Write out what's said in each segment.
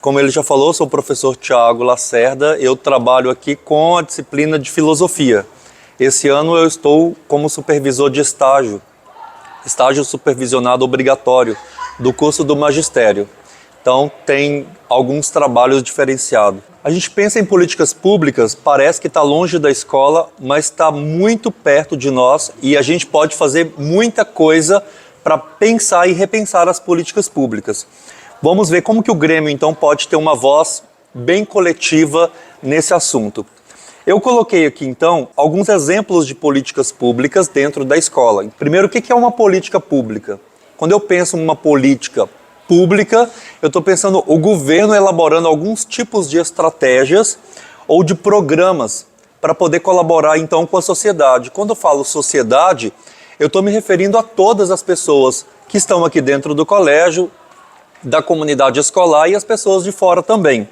Como ele já falou, sou o professor Thiago Lacerda, eu trabalho aqui com a disciplina de filosofia. Esse ano eu estou como supervisor de estágio supervisionado obrigatório do curso do magistério. Então tem alguns trabalhos diferenciados. A gente pensa em políticas públicas, parece que está longe da escola, mas está muito perto de nós e a gente pode fazer muita coisa para pensar e repensar as políticas públicas. Vamos ver como que o Grêmio, então, pode ter uma voz bem coletiva nesse assunto. Eu coloquei aqui, então, alguns exemplos de políticas públicas dentro da escola. Primeiro, o que é uma política pública? Quando eu penso em uma política pública, eu estou pensando o governo elaborando alguns tipos de estratégias ou de programas para poder colaborar, então, com a sociedade. Quando eu falo sociedade, eu estou me referindo a todas as pessoas que estão aqui dentro do colégio, da comunidade escolar e as pessoas de fora também.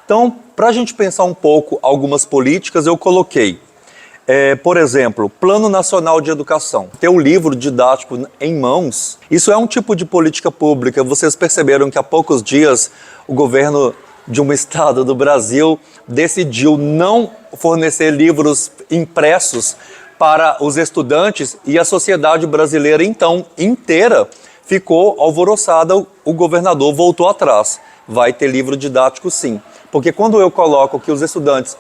Então, para a gente pensar um pouco algumas políticas, eu coloquei, por exemplo, Plano Nacional de Educação. Ter um livro didático em mãos, isso é um tipo de política pública. Vocês perceberam que há poucos dias o governo de um estado do Brasil decidiu não fornecer livros impressos para os estudantes e a sociedade brasileira, então, inteira, ficou alvoroçada, o governador voltou atrás. Vai ter livro didático sim. Porque quando eu coloco que os estudantes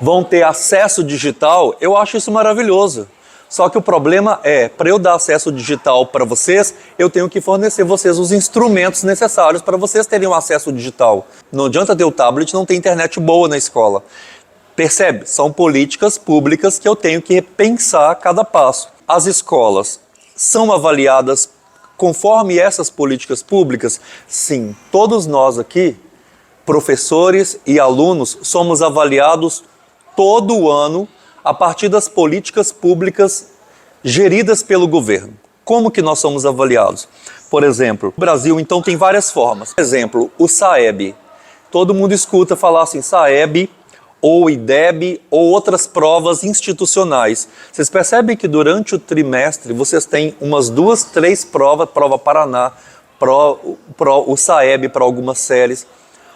vão ter acesso digital, eu acho isso maravilhoso. Só que o problema é, para eu dar acesso digital para vocês, eu tenho que fornecer vocês os instrumentos necessários para vocês terem um acesso digital. Não adianta ter o tablet, não ter internet boa na escola. Percebe? São políticas públicas que eu tenho que repensar a cada passo. As escolas são avaliadas conforme essas políticas públicas? Sim, todos nós aqui, professores e alunos, somos avaliados todo ano a partir das políticas públicas geridas pelo governo. Como que nós somos avaliados? Por exemplo, o Brasil então tem várias formas. Por exemplo, o SAEB. Todo mundo escuta falar assim, SAEB, ou IDEB, ou outras provas institucionais. Vocês percebem que durante o trimestre vocês têm umas 2, 3 provas, prova Paraná, o SAEB para algumas séries.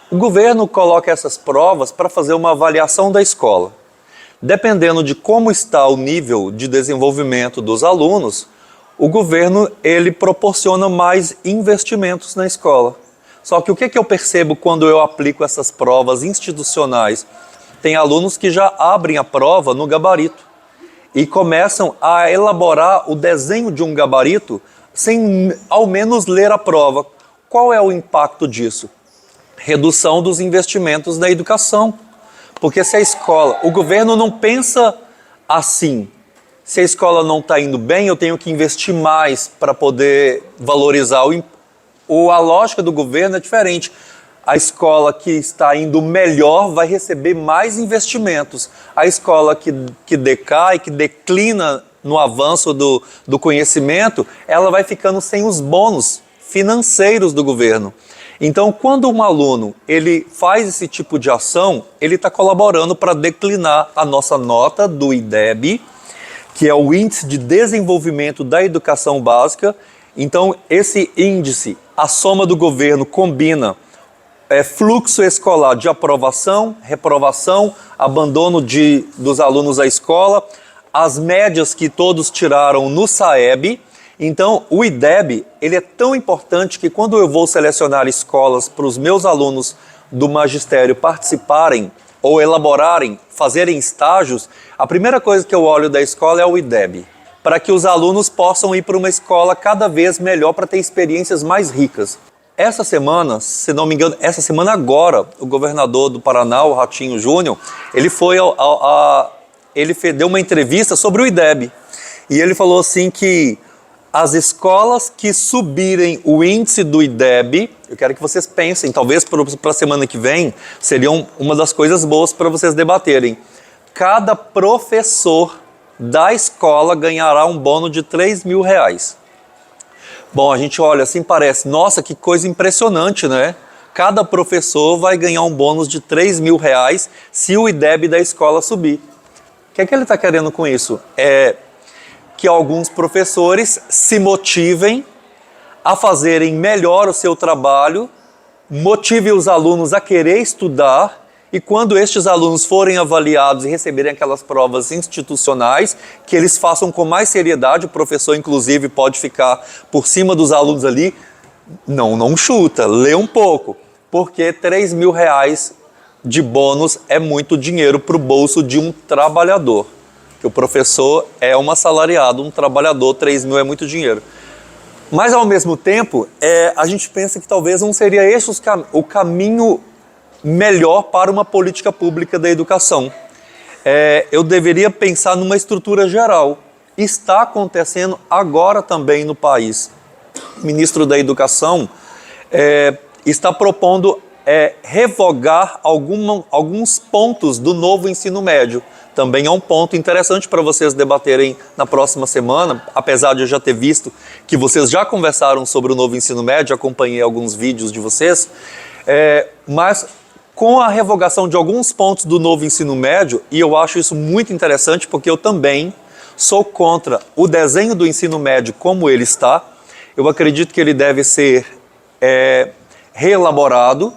O governo coloca essas provas para fazer uma avaliação da escola. Dependendo de como está o nível de desenvolvimento dos alunos, o governo ele proporciona mais investimentos na escola. Só que o que eu percebo quando eu aplico essas provas institucionais? Tem alunos que já abrem a prova no gabarito e começam a elaborar o desenho de um gabarito sem ao menos ler a prova. Qual é o impacto disso? Redução dos investimentos na educação. Porque se a escola, o governo não pensa assim. Se a escola não está indo bem, eu tenho que investir mais para poder valorizar a lógica do governo é diferente. A escola que está indo melhor vai receber mais investimentos. A escola que decai, que declina no avanço do conhecimento, ela vai ficando sem os bônus financeiros do governo. Então, quando um aluno ele faz esse tipo de ação, ele está colaborando para declinar a nossa nota do IDEB, que é o Índice de Desenvolvimento da Educação Básica. Então, esse índice, a soma do governo combina fluxo escolar de aprovação, reprovação, abandono dos alunos à escola, as médias que todos tiraram no SAEB. Então, o IDEB ele é tão importante que quando eu vou selecionar escolas para os meus alunos do magistério participarem ou elaborarem, fazerem estágios, a primeira coisa que eu olho da escola é o IDEB, para que os alunos possam ir para uma escola cada vez melhor para ter experiências mais ricas. Essa semana, se não me engano, essa semana agora, o governador do Paraná, o Ratinho Júnior, ele deu uma entrevista sobre o IDEB. E ele falou assim que as escolas que subirem o índice do IDEB, eu quero que vocês pensem, talvez para a semana que vem, seriam uma das coisas boas para vocês debaterem. Cada professor da escola ganhará um bônus de R$3.000. Bom, a gente olha assim, parece, nossa, que coisa impressionante, né? Cada professor vai ganhar um bônus de R$3.000 se o IDEB da escola subir. O que é que ele está querendo com isso? É que alguns professores se motivem a fazerem melhor o seu trabalho motive os alunos a querer estudar, e quando estes alunos forem avaliados e receberem aquelas provas institucionais, que eles façam com mais seriedade. O professor, inclusive, pode ficar por cima dos alunos ali. Não chuta, lê um pouco, porque R$ 3.000 de bônus é muito dinheiro para o bolso de um trabalhador. Que o professor é um assalariado, um trabalhador, 3.000 é muito dinheiro. Mas, ao mesmo tempo, a gente pensa que talvez não seria esse o caminho melhor para uma política pública da educação. Eu deveria pensar numa estrutura geral. Está acontecendo agora também no país. O ministro da Educação está propondo revogar alguns pontos do novo ensino médio. Também é um ponto interessante para vocês debaterem na próxima semana, apesar de eu já ter visto que vocês já conversaram sobre o novo ensino médio, acompanhei alguns vídeos de vocês, mas com a revogação de alguns pontos do novo ensino médio, e eu acho isso muito interessante porque eu também sou contra o desenho do ensino médio como ele está. Eu acredito que ele deve ser reelaborado,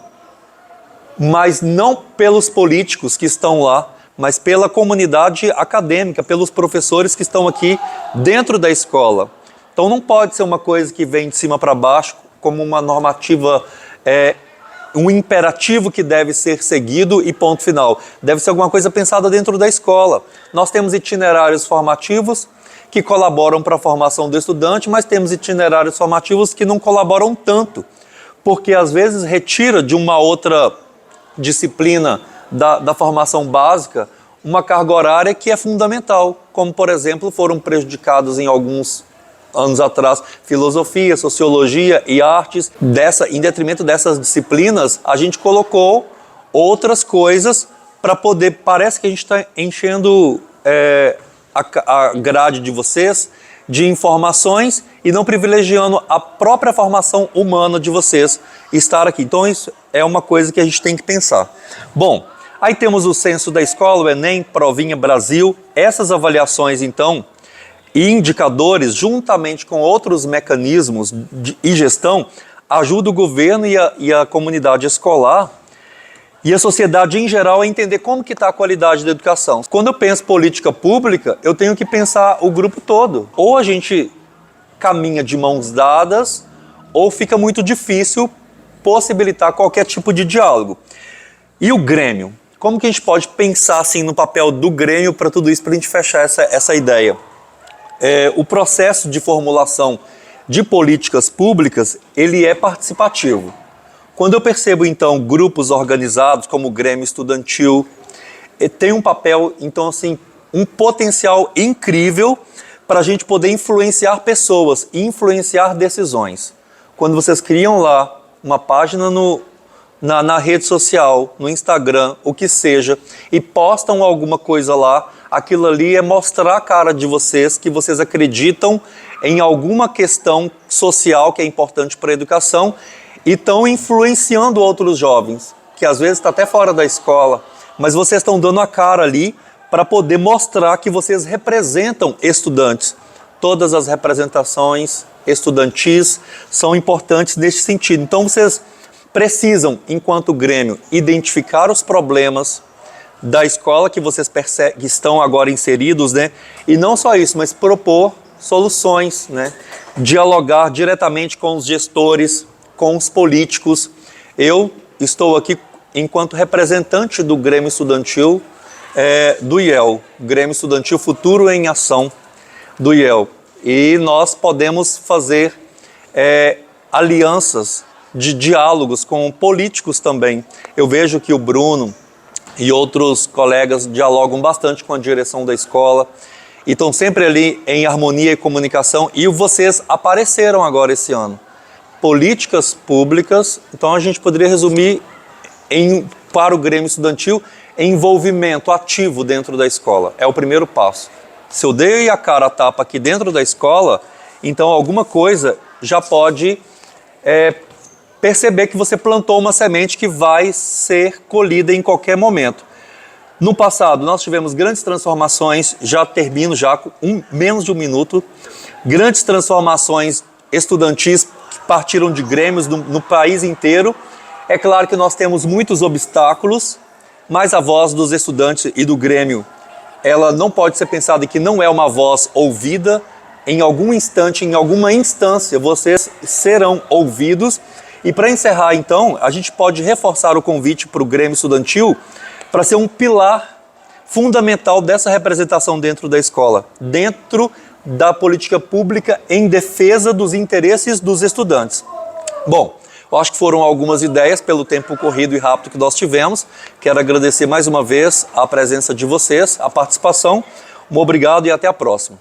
mas não pelos políticos que estão lá, mas pela comunidade acadêmica, pelos professores que estão aqui dentro da escola. Então não pode ser uma coisa que vem de cima para baixo, como uma normativa, um imperativo que deve ser seguido e ponto final. Deve ser alguma coisa pensada dentro da escola. Nós temos itinerários formativos que colaboram para a formação do estudante, mas temos itinerários formativos que não colaboram tanto, porque às vezes retira de uma outra disciplina da formação básica uma carga horária que é fundamental, como, por exemplo, foram prejudicados em alguns anos atrás filosofia, sociologia e artes. Em detrimento dessas disciplinas, a gente colocou outras coisas para poder... Parece que a gente está enchendo a grade de vocês de informações e não privilegiando a própria formação humana de vocês estar aqui. Então isso é uma coisa que a gente tem que pensar. Bom, aí temos o censo da escola, o Enem, Provinha Brasil. Essas avaliações, então, e indicadores, juntamente com outros mecanismos e gestão, ajudam o governo e a comunidade escolar e a sociedade em geral a entender como que está a qualidade da educação. Quando eu penso política pública, eu tenho que pensar o grupo todo. Ou a gente caminha de mãos dadas, ou fica muito difícil possibilitar qualquer tipo de diálogo. E o Grêmio? Como que a gente pode pensar assim no papel do Grêmio para tudo isso, para a gente fechar essa ideia? O processo de formulação de políticas públicas, ele é participativo. Quando eu percebo, então, grupos organizados como o Grêmio Estudantil, tem um papel, então, assim, um potencial incrível para a gente poder influenciar pessoas e influenciar decisões. Quando vocês criam lá uma página na rede social, no Instagram, o que seja, e postam alguma coisa lá, aquilo ali é mostrar a cara de vocês, que vocês acreditam em alguma questão social que é importante para a educação e estão influenciando outros jovens, que às vezes está até fora da escola, mas vocês estão dando a cara ali para poder mostrar que vocês representam estudantes. Todas as representações estudantis são importantes nesse sentido. Então vocês precisam, enquanto Grêmio, identificar os problemas da escola que vocês percebem, que estão agora inseridos, né? E não só isso, mas propor soluções, né? Dialogar diretamente com os gestores, com os políticos. Eu estou aqui enquanto representante do Grêmio Estudantil do IEL, Grêmio Estudantil Futuro em Ação do IEL. E nós podemos fazer alianças de diálogos com políticos também. Eu vejo que o Bruno e outros colegas dialogam bastante com a direção da escola e estão sempre ali em harmonia e comunicação, e vocês apareceram agora esse ano. Políticas públicas, então a gente poderia resumir para o Grêmio Estudantil, envolvimento ativo dentro da escola. É o primeiro passo. Se eu dei a cara a tapa aqui dentro da escola, então alguma coisa já pode perceber que você plantou uma semente que vai ser colhida em qualquer momento. No passado, nós tivemos grandes transformações, já termino com menos de um minuto, grandes transformações estudantis que partiram de grêmios no país inteiro, É claro que nós temos muitos obstáculos, mas a voz dos estudantes e do Grêmio, ela não pode ser pensada que não é uma voz ouvida. Em algum instante, em alguma instância, vocês serão ouvidos. E para encerrar, então, a gente pode reforçar o convite para o Grêmio Estudantil para ser um pilar fundamental dessa representação dentro da escola, dentro da política pública em defesa dos interesses dos estudantes. Bom, eu acho que foram algumas ideias pelo tempo corrido e rápido que nós tivemos. Quero agradecer mais uma vez a presença de vocês, a participação. Um obrigado e até a próxima.